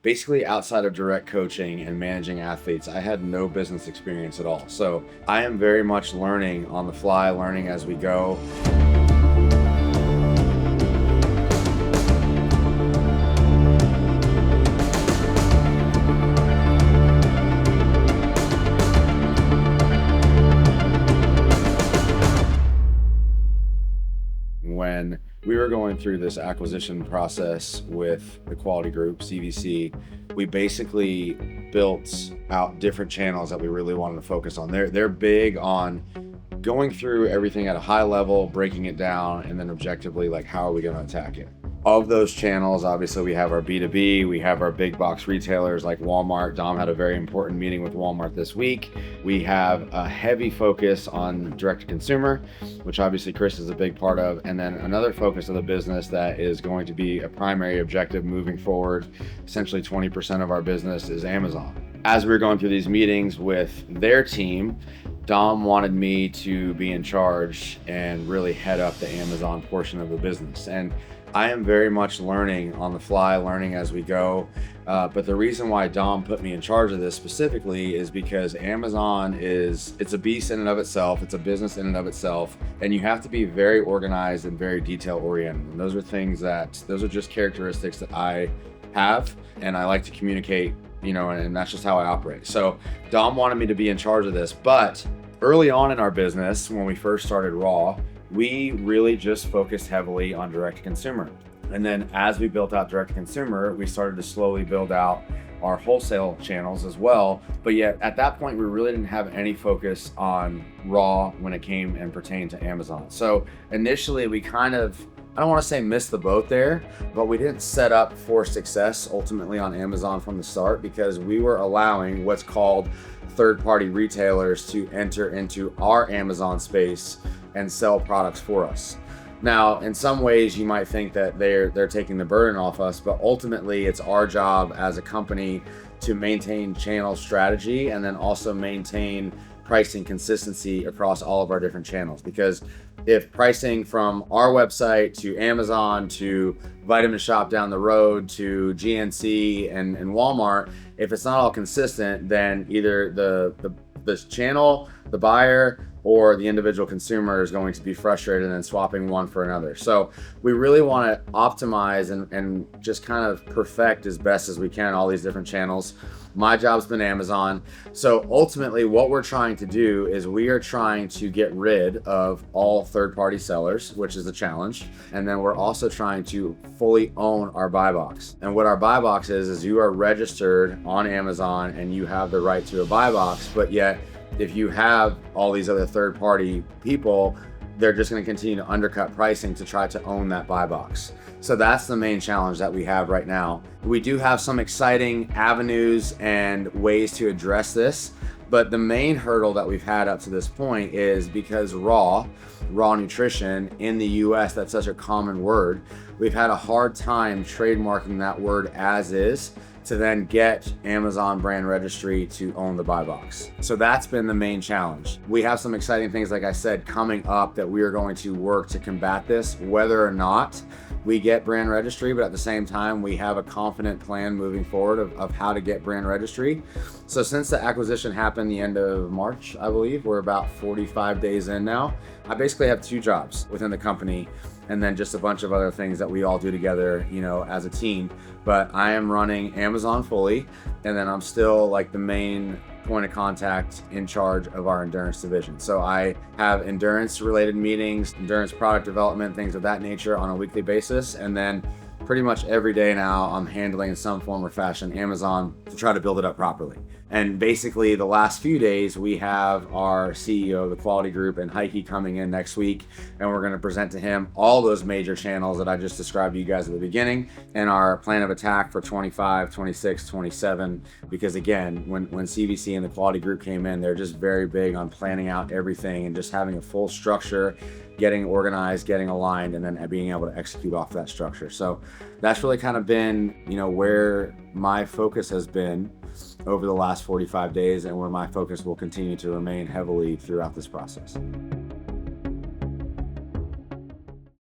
basically outside of direct coaching and managing athletes, I had no business experience at all. So I am very much learning on the fly, learning as we go. When we were going through this acquisition process with the quality group, CVC, we basically built out different channels that we really wanted to focus on. They're big on going through everything at a high level, breaking it down, and then objectively, like, how are we going to attack it? Of those channels, obviously, we have our B2B, we have our big box retailers like Walmart. Dom had a very important meeting with Walmart this week. We have a heavy focus on direct to consumer, which obviously Chris is a big part of. And then another focus of the business that is going to be a primary objective moving forward, essentially 20% of our business, is Amazon. As we were going through these meetings with their team, Dom wanted me to be in charge and really head up the Amazon portion of the business. And I am very much learning on the fly, learning as we go. But the reason why Dom put me in charge of this specifically is because Amazon it's a beast in and of itself. It's a business in and of itself. And you have to be very organized and very detail oriented. And those are just characteristics that I have. And I like to communicate, and that's just how I operate. So Dom wanted me to be in charge of this. But early on in our business, when we first started Raw, we really just focused heavily on direct to consumer. And then as we built out direct to consumer, we started to slowly build out our wholesale channels as well. But yet at that point, we really didn't have any focus on Raw when it came and pertained to Amazon. So initially we kind of, I don't want to say missed the boat there, but we didn't set up for success ultimately on Amazon from the start, because we were allowing what's called third-party retailers to enter into our Amazon space and sell products for us. Now, in some ways, you might think that they're taking the burden off us, but ultimately, it's our job as a company to maintain channel strategy and then also maintain pricing consistency across all of our different channels. Because if pricing from our website to Amazon to Vitamin Shop down the road to GNC and Walmart, if it's not all consistent, then either the channel, the buyer, or the individual consumer is going to be frustrated and then swapping one for another. So we really want to optimize and just kind of perfect as best as we can all these different channels. My job's been Amazon. So ultimately what we're trying to do is we are trying to get rid of all third-party sellers, which is a challenge. And then we're also trying to fully own our buy box. And what our buy box is you are registered on Amazon and you have the right to a buy box, but yet if you have all these other third-party people, they're just going to continue to undercut pricing to try to own that buy box. So that's the main challenge that we have right now. We do have some exciting avenues and ways to address this, but the main hurdle that we've had up to this point is because raw nutrition in the US, that's such a common word, we've had a hard time trademarking that word as is to then get Amazon brand registry to own the buy box. So that's been the main challenge. We have some exciting things, like I said, coming up that we are going to work to combat this, whether or not we get brand registry, but at the same time, we have a confident plan moving forward of how to get brand registry. So since the acquisition happened the end of March, I believe, we're about 45 days in now. I basically have 2 jobs within the company, and then just a bunch of other things that we all do together, as a team. But I am running Amazon fully, and then I'm still like the main point of contact in charge of our endurance division. So I have endurance related meetings, endurance product development, things of that nature on a weekly basis. And then pretty much every day now I'm handling in some form or fashion Amazon to try to build it up properly. And basically the last few days we have our CEO of the quality group and Heike coming in next week, and we're going to present to him all those major channels that I just described to you guys at the beginning and our plan of attack for 25, 26, 27. Because again, when CVC and the quality group came in, they're just very big on planning out everything and just having a full structure, getting organized, getting aligned, and then being able to execute off that structure. So that's really kind of been, where my focus has been over the last 45 days and where my focus will continue to remain heavily throughout this process.